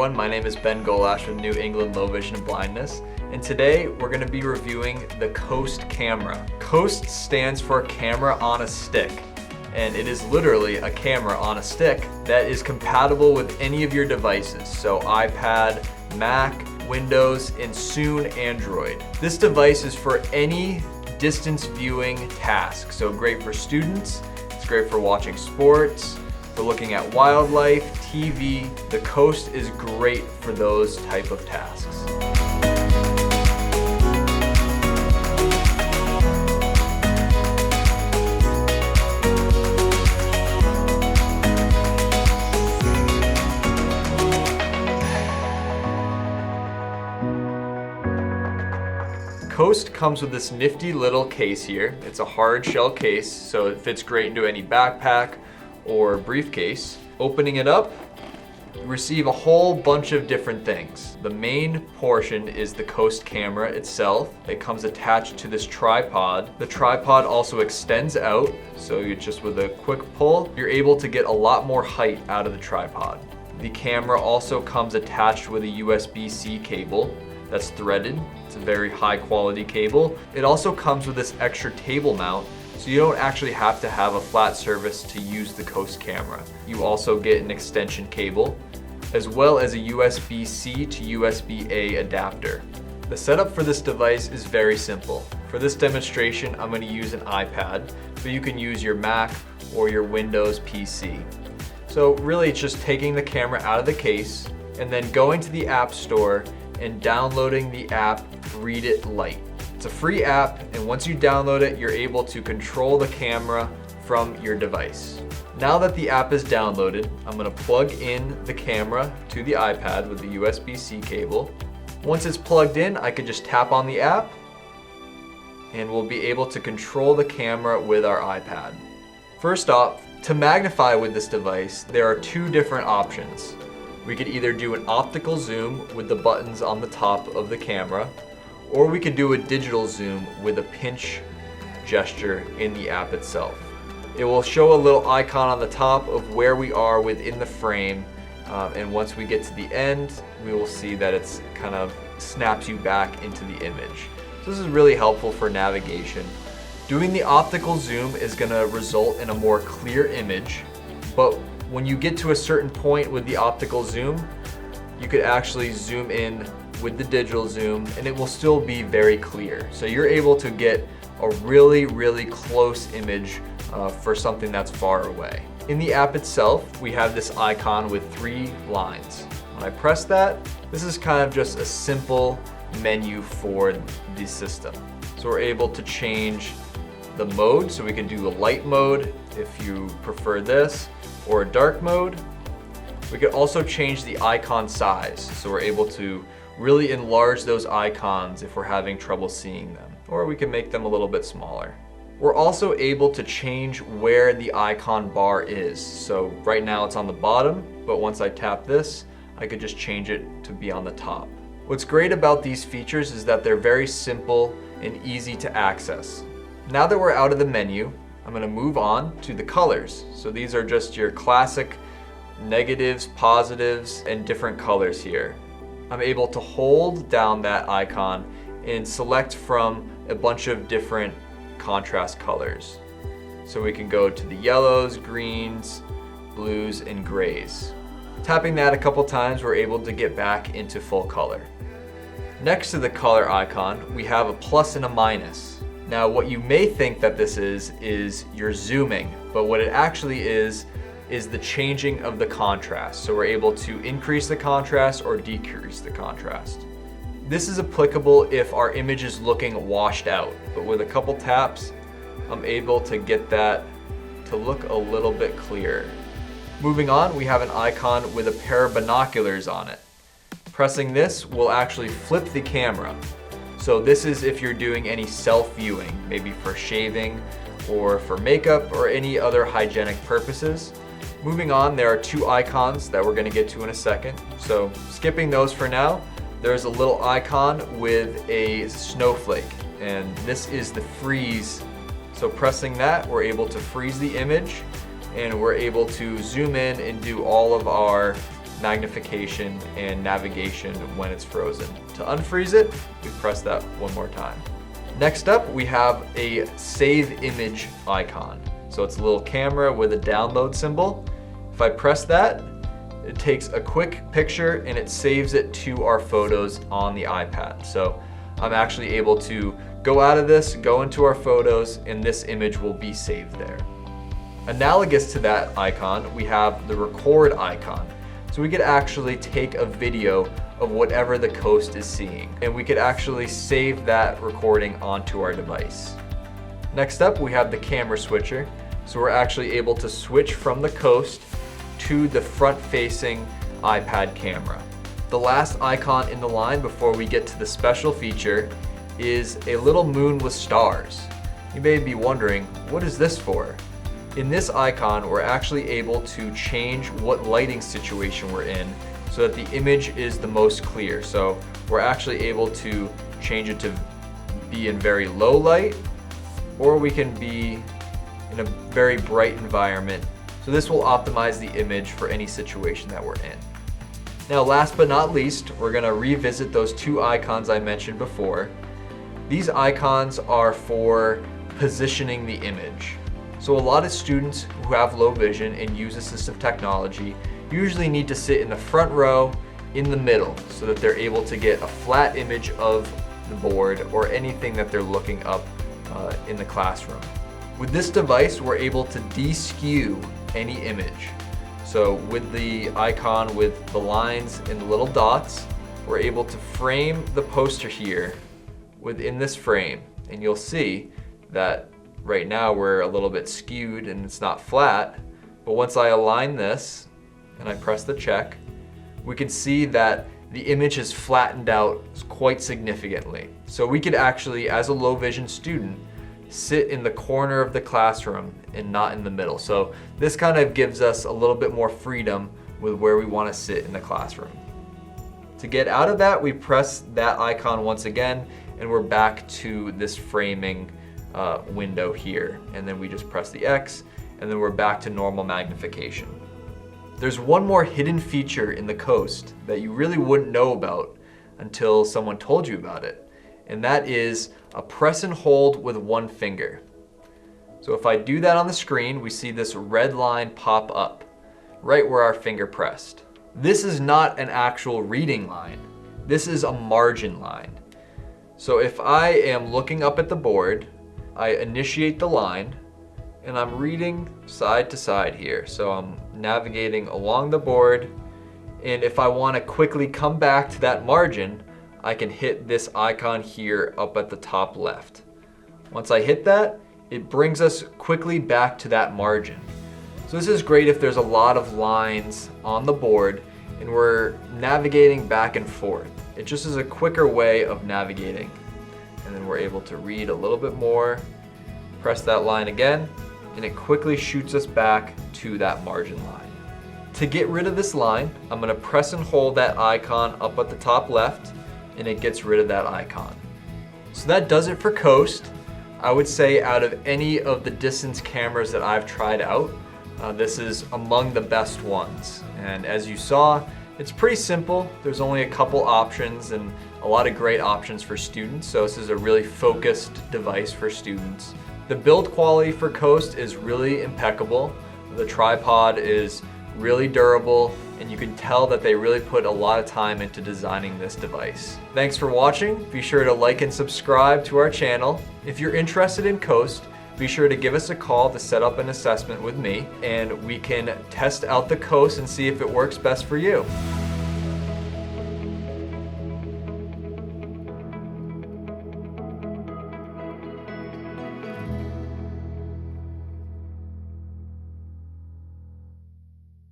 everyone, my name is Ben Golash with New England Low Vision and Blindness, and today we're going to be reviewing the Coast camera. Coast stands for camera on a stick, and it is literally a camera on a stick that is compatible with any of your devices, so iPad, Mac, Windows, and soon Android. This device is for any distance viewing task, so great for students, it's great for watching sports, for looking at wildlife, TV. The Coast is great for those type of tasks. Coast comes with this nifty little case here. It's a hard shell case, so it fits great into any backpack or briefcase. Opening it up, you receive a whole bunch of different things. The main portion is the Coast camera itself. It comes attached to this tripod. The tripod also extends out, so you just with a quick pull, you're able to get a lot more height out of the tripod. The camera also comes attached with a USB-C cable that's threaded. It's a very high quality cable. It also comes with this extra table mount, so you don't actually have to have a flat surface to use the Coast camera. You also get an extension cable, as well as a USB-C to USB-A adapter. The setup for this device is very simple. For this demonstration, I'm going to use an iPad, but you can use your Mac or your Windows PC. So really it's just taking the camera out of the case and then going to the App Store and downloading the app Read It Lite. It's a free app, and once you download it, you're able to control the camera from your device. Now that the app is downloaded, I'm going to plug in the camera to the iPad with the USB-C cable. Once it's plugged in, I can just tap on the app and we'll be able to control the camera with our iPad. First off, to magnify with this device, there are two different options. We could either do an optical zoom with the buttons on the top of the camera, or we could do a digital zoom with a pinch gesture in the app itself. It will show a little icon on the top of where we are within the frame, and once we get to the end, we will see that it's kind of snaps you back into the image. So this is really helpful for navigation. Doing the optical zoom is going to result in a more clear image, but when you get to a certain point with the optical zoom, you could actually zoom in with the digital zoom and it will still be very clear. So you're able to get a really, really close image for something that's far away. In the app itself, we have this icon with 3 lines. When I press that, this is kind of just a simple menu for the system. So we're able to change the mode, so we can do a light mode if you prefer this, or a dark mode. We could also change the icon size, so we're able to really enlarge those icons if we're having trouble seeing them, or we can make them a little bit smaller. We're also able to change where the icon bar is. So right now it's on the bottom, but once I tap this, I could just change it to be on the top. What's great about these features is that they're very simple and easy to access. Now that we're out of the menu, I'm going to move on to the colors. So these are just your classic negatives, positives, and different colors here. I'm able to hold down that icon and select from a bunch of different contrast colors. So we can go to the yellows, greens, blues, and grays. Tapping that a couple times, we're able to get back into full color. Next to the color icon, we have a plus and a minus. Now what you may think that this is you're zooming, but what it actually is the changing of the contrast. So we're able to increase the contrast or decrease the contrast. This is applicable if our image is looking washed out, but with a couple taps, I'm able to get that to look a little bit clearer. Moving on, we have an icon with a pair of binoculars on it. Pressing this will actually flip the camera. So this is if you're doing any self-viewing, maybe for shaving or for makeup or any other hygienic purposes. Moving on, there are 2 icons that we're going to get to in a second. So skipping those for now, there's a little icon with a snowflake, and this is the freeze. So pressing that, we're able to freeze the image, and we're able to zoom in and do all of our magnification, and navigation when it's frozen. To unfreeze it, we press that one more time. Next up, we have a save image icon. So it's a little camera with a download symbol. If I press that, it takes a quick picture and it saves it to our photos on the iPad. So I'm actually able to go out of this, go into our photos, and this image will be saved there. Analogous to that icon, we have the record icon. So we could actually take a video of whatever the coast is seeing, and we could actually save that recording onto our device. Next up, we have the camera switcher. So we're actually able to switch from the coast to the front-facing iPad camera. The last icon in the line before we get to the special feature is a little moon with stars. You may be wondering, what is this for? In this icon, we're actually able to change what lighting situation we're in so that the image is the most clear. So we're actually able to change it to be in very low light, or we can be in a very bright environment. So this will optimize the image for any situation that we're in. Now, last but not least, we're gonna revisit those two icons I mentioned before. These icons are for positioning the image. So a lot of students who have low vision and use assistive technology usually need to sit in the front row in the middle so that they're able to get a flat image of the board or anything that they're looking up in the classroom. With this device, we're able to de-skew any image. So with the icon with the lines and the little dots, we're able to frame the poster here within this frame. And you'll see that right now we're a little bit skewed and it's not flat, but once I align this and I press the check, we can see that the image is flattened out quite significantly. So we could actually, as a low vision student, sit in the corner of the classroom and not in the middle. So this kind of gives us a little bit more freedom with where we want to sit in the classroom. To get out of that, we press that icon once again and we're back to this framing window here, and then we just press the X and then we're back to normal magnification. There's one more hidden feature in the Coast that you really wouldn't know about until someone told you about it, and that is a press and hold with one finger. So if I do that on the screen, we see this red line pop up right where our finger pressed. This is not an actual reading line. This is a margin line. So if I am looking up at the board, I initiate the line and I'm reading side to side here. So I'm navigating along the board, and if I want to quickly come back to that margin, I can hit this icon here up at the top left. Once I hit that, it brings us quickly back to that margin. So this is great if there's a lot of lines on the board and we're navigating back and forth. It just is a quicker way of navigating. And then we're able to read a little bit more, press that line again, and it quickly shoots us back to that margin line. To get rid of this line, I'm gonna press and hold that icon up at the top left, and it gets rid of that icon. So that does it for Coast. I would say out of any of the distance cameras that I've tried out, this is among the best ones. And as you saw, it's pretty simple. There's only a couple options and a lot of great options for students. So this is a really focused device for students. The build quality for Coast is really impeccable. The tripod is really durable, and you can tell that they really put a lot of time into designing this device. Thanks for watching. Be sure to like and subscribe to our channel. If you're interested in Coast, be sure to give us a call to set up an assessment with me, and we can test out the Coast and see if it works best for you.